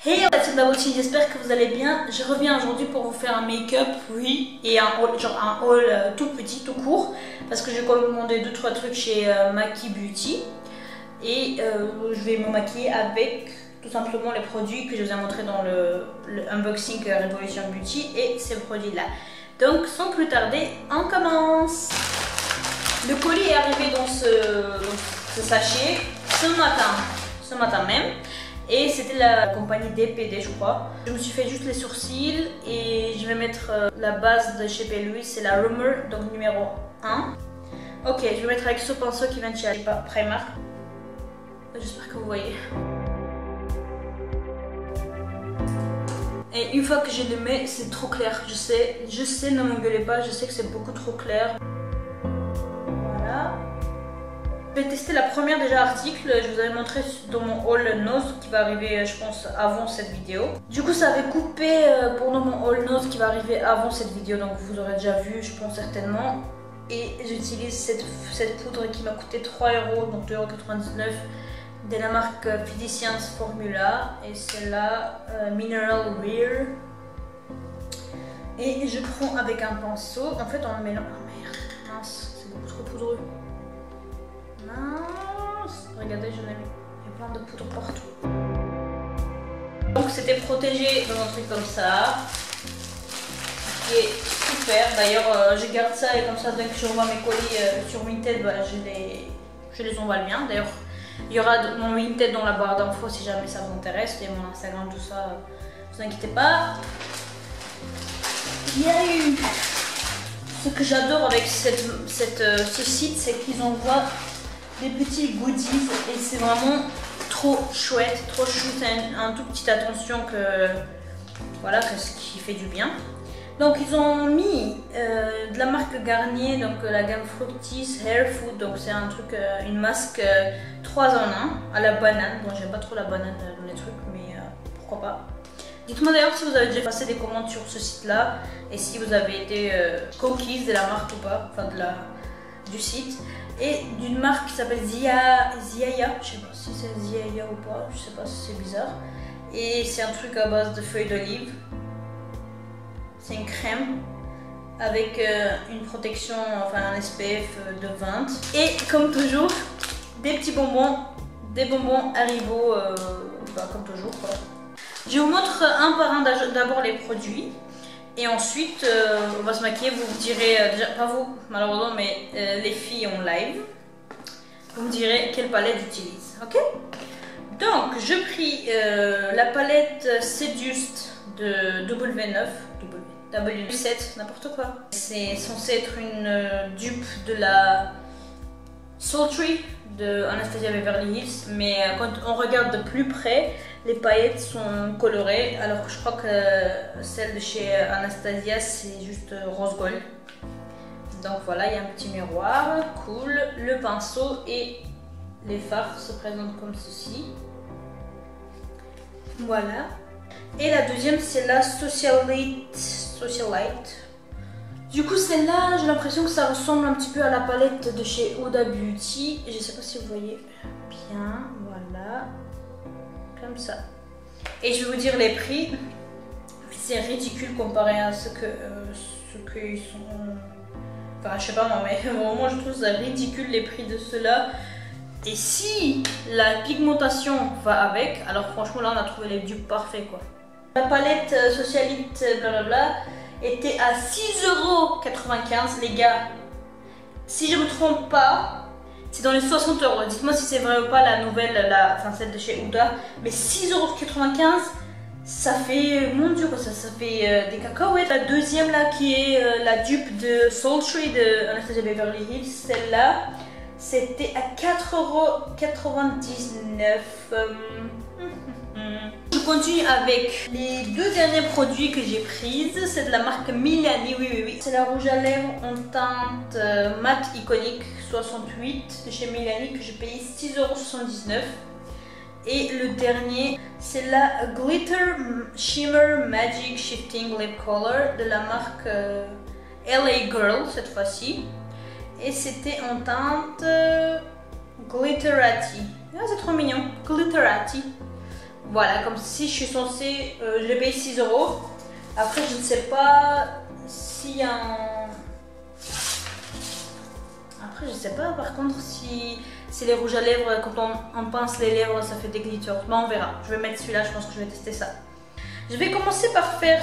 Hey la team d'Abouti, j'espère que vous allez bien. Je reviens aujourd'hui pour vous faire un make-up, oui, et un haul, genre un haul tout petit, tout court, parce que j'ai commandé 2-3 trucs chez Maki Beauty et je vais me maquiller avec tout simplement les produits que je vous ai montrés dans le unboxing Revolution Beauty et ces produits-là. Donc sans plus tarder, on commence. Le colis est arrivé dans ce sachet ce matin même. Et c'était la compagnie DPD, je crois. Je me suis fait juste les sourcils et je vais mettre la base de chez P. Louise, c'est la Rumor, donc numéro 1. Ok, je vais mettre avec ce pinceau qui vient de chez Primark. J'espère que vous voyez. Et une fois que je le mets, c'est trop clair. Je sais, ne m'engueulez pas, je sais que c'est beaucoup trop clair. Voilà. Je vais tester la première déjà article, je vous avais montré dans mon haul nose qui va arriver je pense avant cette vidéo. Du coup ça avait coupé pendant mon haul nose qui va arriver avant cette vidéo, donc vous aurez déjà vu je pense certainement. Et j'utilise cette poudre qui m'a coûté 3 €, donc 2,99 € de la marque Physicians Formula. Et celle-là, Mineral Wear. Et je prends avec un pinceau, en fait on le mélange. Oh merde, mince, c'est beaucoup trop poudreux. Mince. Regardez, j'en ai mis. Il y a plein de poudre partout. Donc c'était protégé dans un truc comme ça. Qui est super. D'ailleurs, je garde ça et comme ça, dès que je revois mes colis sur Vinted, bah, je les envoie bien. D'ailleurs, il y aura mon Vinted dans la barre d'infos si jamais ça vous intéresse. Et mon Instagram, tout ça, ne vous inquiétez pas. Il y a eu... Ce que j'adore avec ce site, c'est qu'ils envoient des petits goodies et c'est vraiment trop chouette, trop chou, c'est un tout petite attention que voilà, que ce qui fait du bien. Donc ils ont mis de la marque Garnier, donc la gamme Fructis Hair Food, donc c'est un truc, une masque 3 en 1 à la banane. Bon, j'aime pas trop la banane dans les trucs, mais pourquoi pas. Dites-moi d'ailleurs si vous avez déjà passé des commandes sur ce site là et si vous avez été conquise de la marque ou pas, enfin du site. Et d'une marque qui s'appelle Ziaya, je sais pas si c'est Ziaya ou pas, je sais pas si c'est bizarre. Et c'est un truc à base de feuilles d'olive. C'est une crème avec une protection, enfin un SPF de 20. Et comme toujours, des petits bonbons, des bonbons Haribo, comme toujours quoi. Je vous montre un par un d'abord les produits. Et ensuite, on va se maquiller, vous me direz, déjà pas vous malheureusement, mais les filles en live, vous me direz quelle palette j'utilise, ok? Donc, je pris la palette Seduced de W9, W7, n'importe quoi. C'est censé être une dupe de la Sultry de Anastasia Beverly Hills, mais quand on regarde de plus près, les paillettes sont colorées, alors que je crois que celle de chez Anastasia c'est juste rose gold. Donc voilà, il y a un petit miroir, cool, le pinceau et les fards se présentent comme ceci. Voilà. Et la deuxième c'est la Socialite. Du coup celle-là, j'ai l'impression que ça ressemble un petit peu à la palette de chez Huda Beauty. Je sais pas si vous voyez bien, voilà. Comme ça. Et je vais vous dire les prix. C'est ridicule comparé à ce qu'ils sont. Enfin, je sais pas moi, mais vraiment, je trouve ça ridicule les prix de ceux-là. Et si la pigmentation va avec, alors franchement, là, on a trouvé les dupes parfaits quoi. La palette Socialite, blablabla, était à 6,95 €, les gars. Si je me trompe pas. C'est dans les 60 €. Dites-moi si c'est vrai ou pas la nouvelle, enfin celle de chez Huda. Mais 6,95 €, ça fait, mon dieu, ça fait des cacahuètes. La deuxième là qui est la dupe de Sultry de Anastasia Beverly Hills, celle-là, c'était à 4,99 €. Je continue avec les deux derniers produits que j'ai pris. C'est de la marque Milani, oui. C'est la rouge à lèvres en teinte mat iconique 68 de chez Milani que j'ai payé 6,79 €. Et le dernier, c'est la Glitter Shimmer Magic Shifting Lip Color de la marque LA Girl cette fois-ci. Et c'était en teinte Glitterati. Ah, c'est trop mignon, Glitterati. Voilà, comme si je suis censée, je l'ai payé 6 euros. Après, je ne sais pas s'il y a un... Après, je sais pas par contre si les rouges à lèvres, quand on pince les lèvres, ça fait des glitters. Mais on verra. Je vais mettre celui-là, je pense que je vais tester ça. Je vais commencer par faire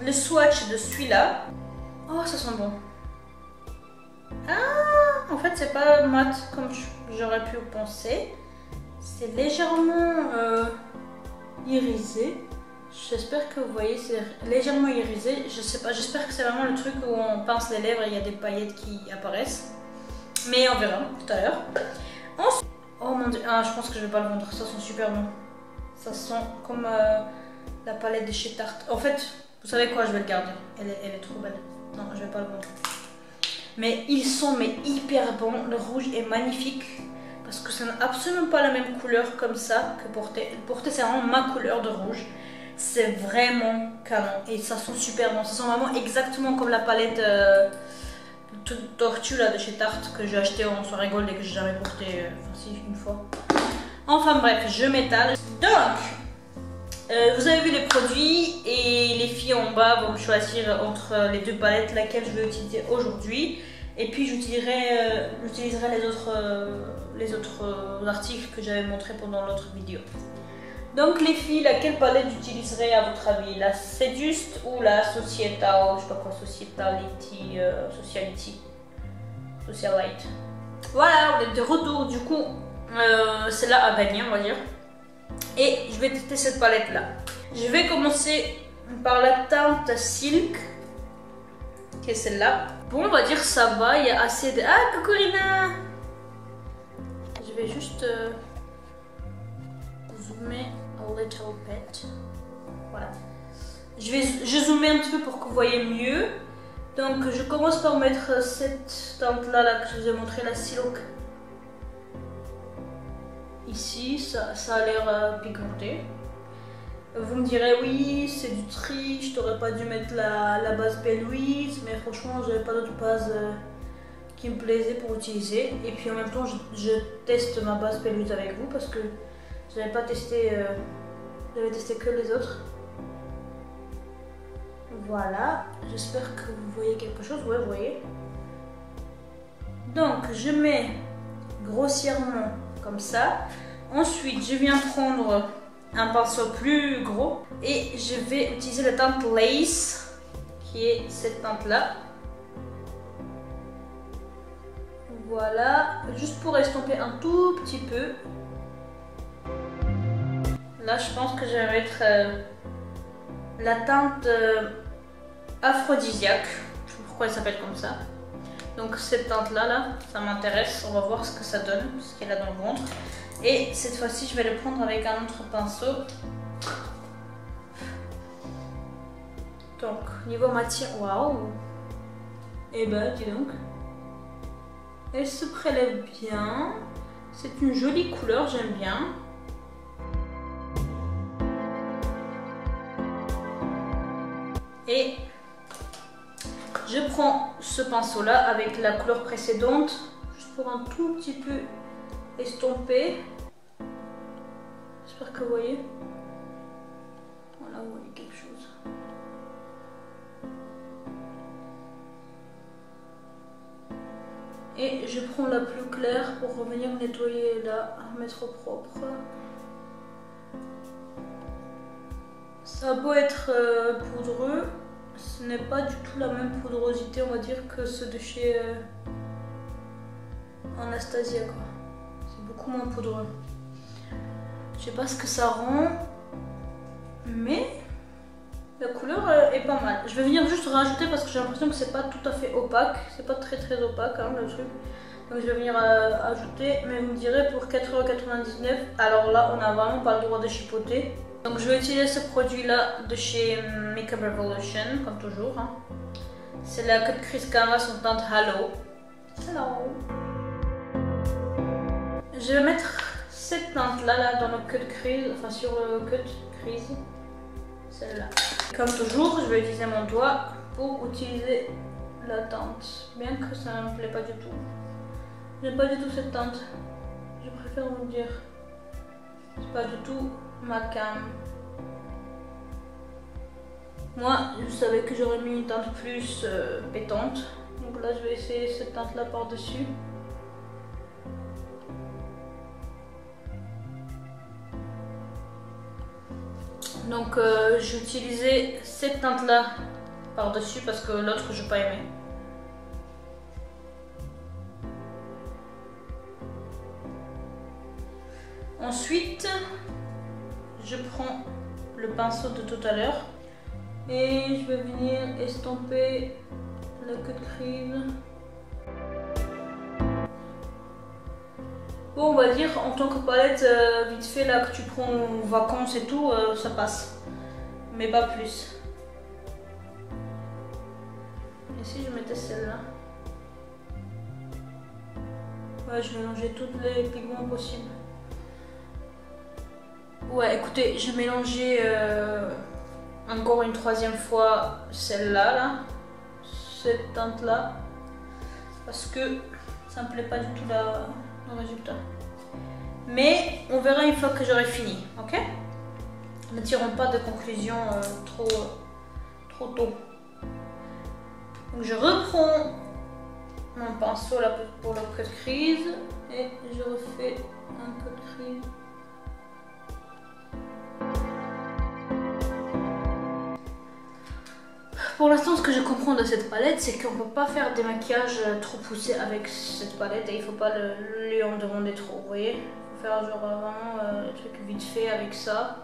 le swatch de celui-là. Oh, ça sent bon. Ah, en fait, c'est pas mat comme j'aurais pu penser. C'est légèrement irisé. J'espère que vous voyez, c'est légèrement irisé. Je sais pas, j'espère que c'est vraiment le truc où on pince les lèvres et il y a des paillettes qui apparaissent. Mais on verra tout à l'heure. Ensuite... Oh mon dieu, ah, je pense que je vais pas le vendre. Ça sent super bon. Ça sent comme la palette de chez Tarte. En fait, vous savez quoi, je vais le garder. Elle est trop belle. Non, je vais pas le vendre. Mais ils sont hyper bons. Le rouge est magnifique. Parce que ça n'a absolument pas la même couleur comme ça que Porté. Porté, c'est vraiment ma couleur de rouge. C'est vraiment canon. Et ça sent super bon. Ça sent vraiment exactement comme la palette tortue là, de chez Tarte que j'ai acheté en soirée gold et que j'ai jamais porté une fois. Enfin bref, je m'étale. Donc, vous avez vu les produits et les filles en bas vont choisir entre les deux palettes laquelle je vais utiliser aujourd'hui. Et puis j'utiliserai les autres articles que j'avais montrés pendant l'autre vidéo. Donc les filles, laquelle palette j'utiliserai à votre avis? La Seduced ou la Societal, je sais pas quoi, Socialite. Voilà, on est de retour, du coup, celle-là a gagné, on va dire. Et je vais tester cette palette là. Je vais commencer par la teinte Silk, qui est celle-là. Bon, on va dire ça va, il y a assez de... Ah, coucou Rina! Je vais juste zoomer a little bit. Voilà. Je zoomais un petit peu pour que vous voyez mieux. Donc, je commence par mettre cette teinte-là là, que je vous ai montré, la Silk. Ici, ça a l'air pigmenté. Vous me direz, oui, c'est du triche, t'aurais pas dû mettre la base Belle Louise, mais franchement, j'avais pas d'autre base qui me plaisait pour utiliser. Et puis en même temps, je teste ma base Belle Louise avec vous parce que j'avais pas testé, j'avais testé que les autres. Voilà, j'espère que vous voyez quelque chose. Ouais, vous voyez. Donc, je mets grossièrement comme ça. Ensuite, je viens prendre un pinceau plus gros et je vais utiliser la teinte Lace, qui est cette teinte là. Voilà, juste pour estomper un tout petit peu. Là, je pense que je vais mettre la teinte aphrodisiaque. Je sais pas pourquoi elle s'appelle comme ça. Donc cette teinte là, ça m'intéresse. On va voir ce que ça donne, ce qu'elle a dans le ventre. Et cette fois-ci, je vais le prendre avec un autre pinceau. Donc, niveau matière, waouh! Et ben, dis donc. Elle se prélève bien. C'est une jolie couleur, j'aime bien. Et je prends ce pinceau-là avec la couleur précédente, juste pour un tout petit peu estomper. J'espère que vous voyez. Voilà, vous voyez quelque chose. Et je prends la plus claire pour revenir nettoyer là, remettre au propre. Ça a beau être poudreux, ce n'est pas du tout la même poudrosité, on va dire, que ceux de chez Anastasia, quoi. C'est beaucoup moins poudreux. Je sais pas ce que ça rend, mais la couleur est pas mal. Je vais venir juste rajouter parce que j'ai l'impression que c'est pas tout à fait opaque. C'est pas très opaque hein, le truc. Donc je vais venir ajouter, mais vous me direz pour 4,99 €. Alors là, on n'a vraiment pas le droit de chipoter. Donc je vais utiliser ce produit là de chez Makeup Revolution, comme toujours. Hein. C'est la Cut Crease Canvas en teinte Halo. Hello. Je vais mettre cette teinte là dans le Cut Crease, enfin sur le Cut Crease. Celle-là. Comme toujours, je vais utiliser mon doigt pour utiliser la teinte, bien que ça ne me plaît pas du tout. J'aime pas du tout cette teinte. Je préfère vous le dire. C'est pas du tout ma cam. Moi, je savais que j'aurais mis une teinte plus pétante. Donc là, je vais essayer cette teinte-là par-dessus. Donc j'ai utilisé cette teinte-là par-dessus parce que l'autre, je n'ai pas aimé. Ensuite, je prends le pinceau de tout à l'heure et je vais venir estomper la queue de crise. Bon, on va dire en tant que palette vite fait là que tu prends en vacances et tout, ça passe, mais pas plus. Et si je mettais celle-là? Ouais, je mélangeais tous les pigments possibles. Ouais, écoutez, je mélangeais encore une troisième fois celle-là, là, cette teinte-là, parce que ça me plaît pas du tout le résultat. Mais on verra une fois que j'aurai fini, ok? Ne tirons pas de conclusion trop tôt. Donc je reprends mon pinceau là pour le queue de crise et je refais un queue de crise. Pour l'instant, ce que je comprends de cette palette, c'est qu'on ne peut pas faire des maquillages trop poussés avec cette palette et il ne faut pas lui en demander trop, vous voyez? Il faut faire genre vraiment des trucs vite fait avec ça.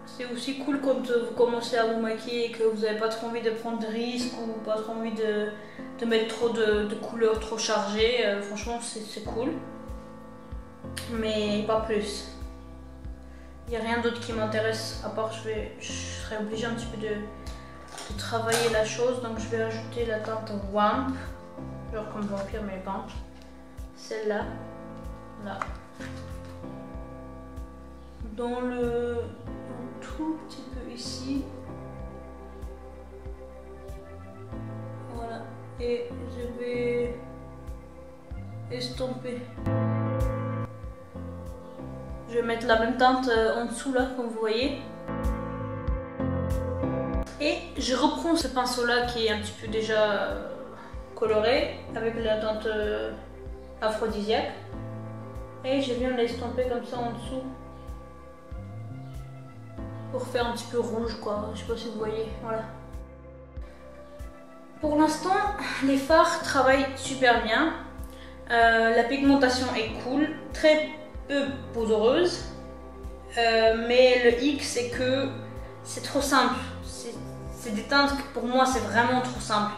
C'est aussi cool quand vous commencez à vous maquiller et que vous n'avez pas trop envie de prendre de risques ou pas trop envie de mettre trop de couleurs trop chargées. Franchement, c'est cool. Mais pas plus. Il n'y a rien d'autre qui m'intéresse, à part je serai obligée un petit peu de travailler la chose, donc je vais ajouter la teinte Wamp, genre comme vampire mais pas. Celle-là, là. Dans un tout petit peu ici. Voilà, et je vais estomper. Je vais mettre la même teinte en dessous là, comme vous voyez. Et je reprends ce pinceau là qui est un petit peu déjà coloré avec la teinte aphrodisiaque. Et je viens l'estomper comme ça en dessous. Pour faire un petit peu rouge quoi, je sais pas si vous voyez, voilà. Pour l'instant, les fards travaillent super bien. La pigmentation est cool, très peu poudreuse, mais le hic c'est que c'est trop simple. C'est des teintes que pour moi c'est vraiment trop simple,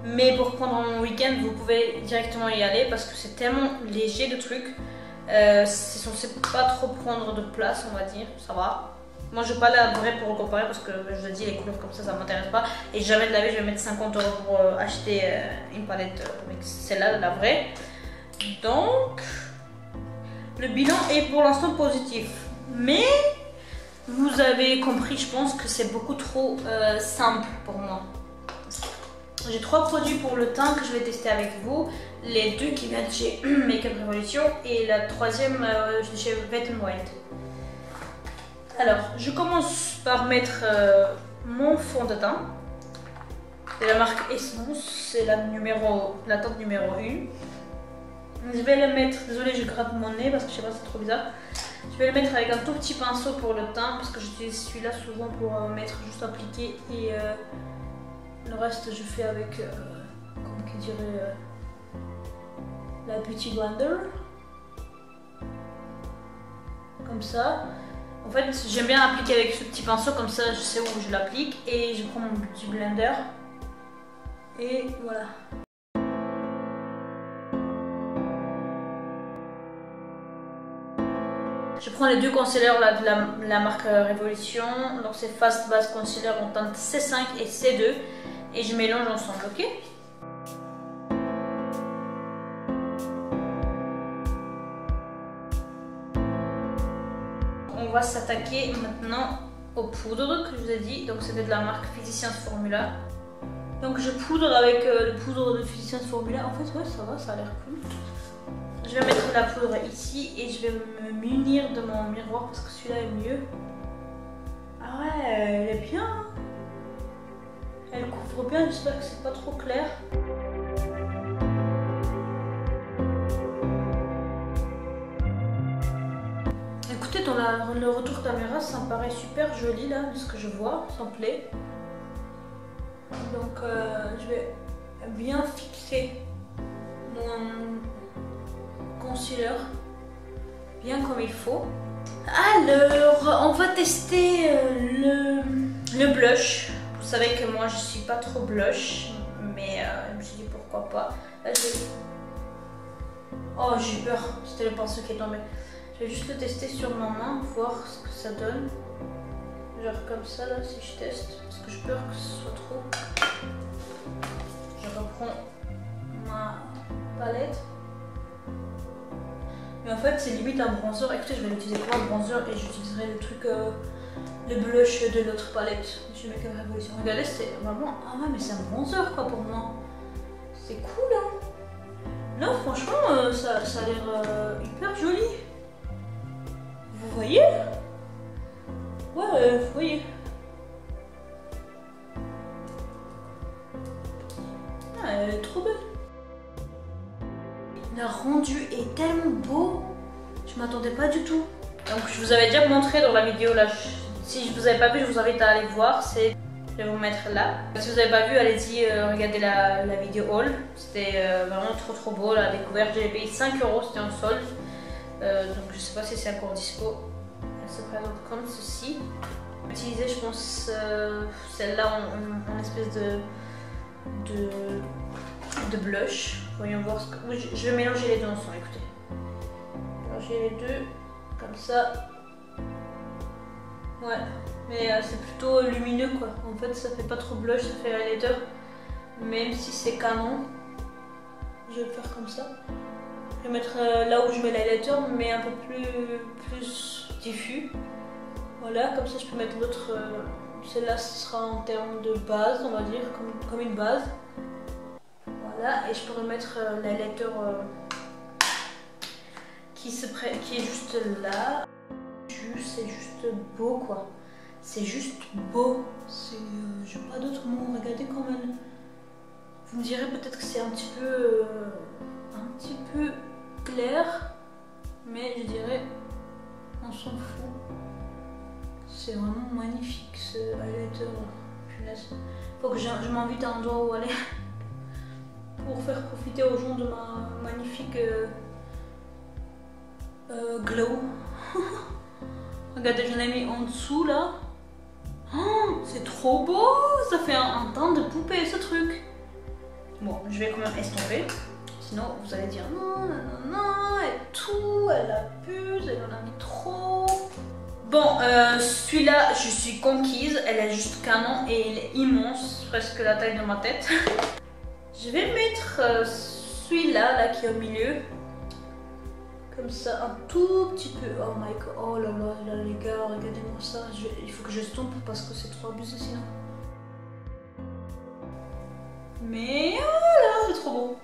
mais pour prendre un week-end vous pouvez directement y aller parce que c'est tellement léger de trucs. C'est censé pas trop prendre de place, on va dire, ça va. Moi je vais pas la vraie pour comparer parce que je vous ai dit les couleurs comme ça m'intéresse pas et jamais de la vie je vais mettre 50 € pour acheter une palette avec celle-là, la vraie. Donc le bilan est pour l'instant positif, mais vous avez compris, je pense que c'est beaucoup trop simple pour moi. J'ai 3 produits pour le teint que je vais tester avec vous. Les 2 qui viennent chez Makeup Revolution et la 3e chez Wet n Wild. Alors, je commence par mettre mon fond de teint. C'est la marque Essence, c'est la teinte numéro 1. Je vais le mettre, désolée je gratte mon nez parce que je sais pas c'est trop bizarre. Je vais le mettre avec un tout petit pinceau pour le teint parce que j'utilise celui-là souvent pour mettre juste appliquer et le reste je fais avec, comment qui dirait, la Beauty Blender. Comme ça. En fait j'aime bien appliquer avec ce petit pinceau comme ça je sais où je l'applique et je prends mon Beauty Blender et voilà. Je prends les 2 concealers là, de la marque Revolution, donc c'est Fast Base Concealer en teinte C5 et C2 et je mélange ensemble, ok? On va s'attaquer maintenant aux poudres que je vous ai dit, donc c'était de la marque Physicians Formula. Donc je poudre avec le poudre de Physicians Formula, en fait ouais ça va, ça a l'air cool. Je vais mettre la poudre ici et je vais me munir de mon miroir parce que celui-là est mieux. Ah ouais, elle est bien. Elle couvre bien, j'espère que c'est pas trop clair. Écoutez, dans le retour caméra, ça me paraît super joli là, de ce que je vois, ça me plaît. Donc je vais bien fixer mon concealer, bien comme il faut. Alors, on va tester le blush. Vous savez que moi je suis pas trop blush, mais je me suis dit pourquoi pas. Là, oh, j'ai peur, c'était le pinceau qui est tombé. Je vais juste le tester sur ma main, voir ce que ça donne. Genre comme ça là, si je teste, parce que j'ai peur que ce soit trop. Je reprends ma palette. Mais en fait, c'est limite un bronzer. Écoutez, je vais l'utiliser pour un bronzer et j'utiliserai le truc, le blush de l'autre palette. Je vais Make Up Revolution. Regardez, c'est vraiment. Ah ouais, mais c'est un bronzer quoi pour moi. C'est cool hein. Non, franchement, ça a l'air hyper joli. Vous voyez? Ouais, vous voyez. Ah, elle est trop belle. Le rendu est tellement beau. Je m'attendais pas du tout. Donc je vous avais déjà montré dans la vidéo là. Si je vous avais pas vu, je vous invite à aller voir. Je vais vous mettre là. Si vous n'avez pas vu, allez-y regardez la vidéo haul. C'était vraiment trop beau la découverte. J'ai payé 5 €, c'était en solde. Donc je sais pas si c'est encore dispo. Elle se présente comme ceci. Utiliser je pense celle-là en espèce de blush. Voyons voir ce que... Oui, je vais mélanger les deux ensemble, écoutez. Mélanger les deux comme ça. Ouais, mais c'est plutôt lumineux quoi. En fait ça fait pas trop blush, ça fait highlighter. Même si c'est canon, je vais le faire comme ça. Je vais mettre là où je mets l'highlighter, mais un peu plus diffus. Voilà, comme ça je peux mettre l'autre. Celle-là ce sera en termes de base, on va dire, comme une base. Voilà, et je pourrais mettre l'highlighter qui est juste là. C'est juste beau quoi. C'est juste beau. J'ai pas d'autres mots. Regardez quand même. Vous me direz peut-être que c'est un petit peu clair, mais je dirais on s'en fout. C'est vraiment magnifique ce highlighter. Punaise. Faut que je m'invite à un endroit où aller pour faire profiter aux gens de ma magnifique glow. Regardez, je l'ai mis en dessous là. Oh, c'est trop beau. Ça fait un teint de poupée ce truc. Bon, je vais quand même estomper. Sinon, vous allez dire non, et tout, elle abuse, elle en a mis trop. Bon, celui-là, je suis conquise. Elle est juste canon et il est immense, presque la taille de ma tête. Je vais mettre celui-là là, qui est au milieu. Comme ça, un tout petit peu. Oh my god, oh là là, les gars, regardez-moi ça. Il faut que je estompe parce que c'est trop abusé sinon. Mais voilà, c'est trop beau.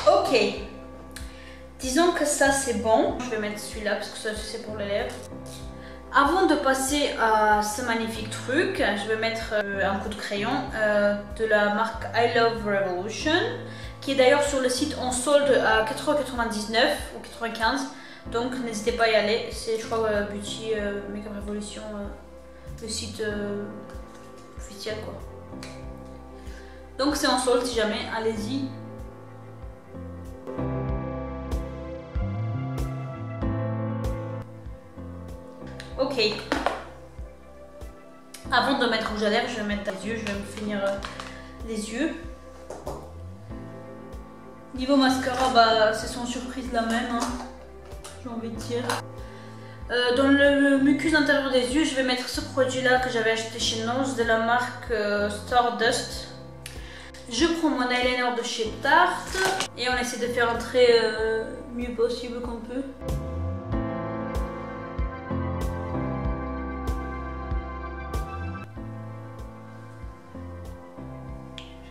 Ok. Disons que ça c'est bon. Je vais mettre celui-là parce que ça c'est pour les lèvres. Avant de passer à ce magnifique truc, je vais mettre un coup de crayon de la marque I Love Revolution, qui est d'ailleurs sur le site en solde à 4,99 € ou 95 €. Donc n'hésitez pas à y aller. C'est je crois Beauty Make Up Revolution, le site officiel quoi. Donc c'est en solde si jamais, allez-y. Ok. Avant de mettre rouge à lèvres, je vais mettre les yeux, je vais me finir les yeux. Niveau mascara, bah, c'est sans surprise la même, hein, j'ai envie de dire. Dans le mucus intérieur des yeux, je vais mettre ce produit là que j'avais acheté chez Nose de la marque Stardust. Je prends mon eyeliner de chez Tarte et on essaie de faire un trait mieux possible qu'on peut.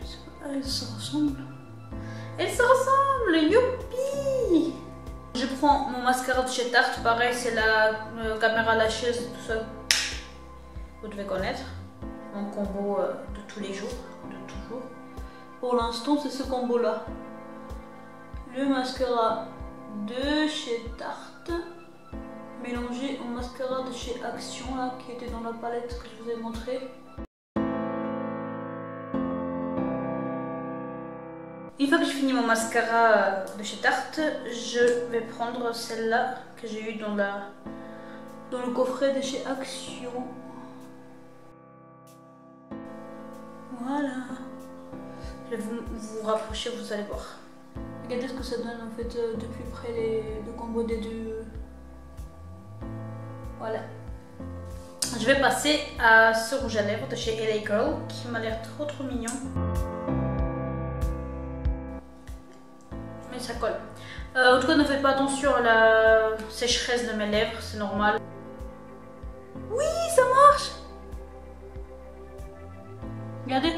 Je sais pas, elles se ressemblent. Elles se ressemblent, youpi! prends mon mascara de chez Tarte, pareil c'est la caméra lacheuse, tout ça, vous devez connaître, mon combo de tous les jours, de toujours. Pour l'instant c'est ce combo là, le mascara de chez Tarte mélangé au mascara de chez Action là, qui était dans la palette que je vous ai montré. Une fois que j'ai fini mon mascara de chez Tarte, je vais prendre celle-là que j'ai eue dans le coffret de chez Action. Voilà. Je vais vous rapprocher, vous allez voir. Regardez ce que ça donne en fait de plus près le combo des deux. Voilà. Je vais passer à ce rouge à lèvres de chez LA Girl qui m'a l'air trop mignon. Mais ça colle. En tout cas, ne faites pas attention à la sécheresse de mes lèvres, c'est normal. Oui, ça marche! Regardez.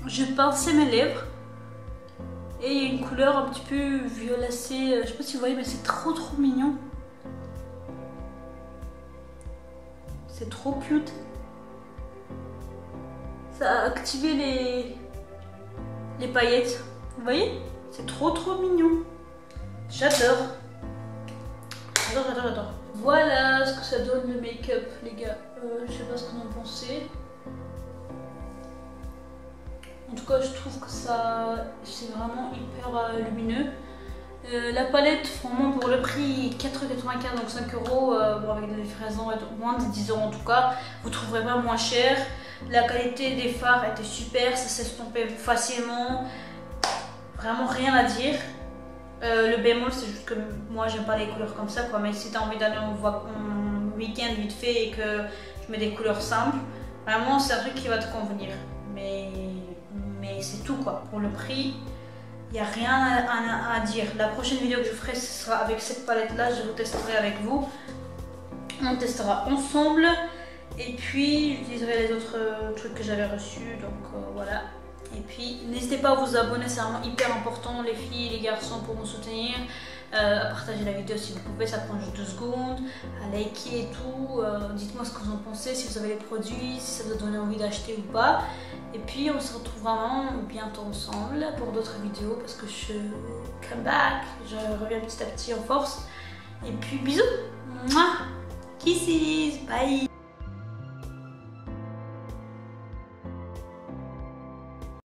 J'ai pincé mes lèvres et il y a une couleur un petit peu violacée, je sais pas si vous voyez, mais c'est trop mignon. C'est trop cute. Ça a activé les paillettes. Vous voyez? C'est trop mignon. J'adore. J'adore. Voilà ce que ça donne le make-up, les gars. Je sais pas ce que vous en pensez. En tout cas, je trouve que ça, c'est vraiment hyper lumineux. La palette, vraiment pour le prix 4,95€, donc 5€, bon, avec des livraisons, moins de 10€ en tout cas, vous trouverez pas moins cher. La qualité des fards était super, ça s'estompait facilement, vraiment rien à dire. Le bémol, c'est juste que moi j'aime pas les couleurs comme ça, quoi. Mais si tu as envie d'aller en week-end vite fait et que je mets des couleurs simples, vraiment c'est un truc qui va te convenir. Mais c'est tout, quoi. Pour le prix, il n'y a rien à dire. La prochaine vidéo que je ferai, ce sera avec cette palette là, je vous testerai avec vous. On testera ensemble. Et puis j'utiliserai les autres trucs que j'avais reçus, donc voilà. Et puis n'hésitez pas à vous abonner, c'est vraiment hyper important, les filles et les garçons, pour me soutenir. À partager la vidéo si vous pouvez, ça prend juste 2 secondes, à liker et tout. Dites-moi ce que vous en pensez, si vous avez les produits, si ça vous a donné envie d'acheter ou pas. Et puis on se retrouve vraiment bientôt ensemble pour d'autres vidéos, parce que je come back, je reviens petit à petit en force. Et puis bisous, mouah, kisses, bye.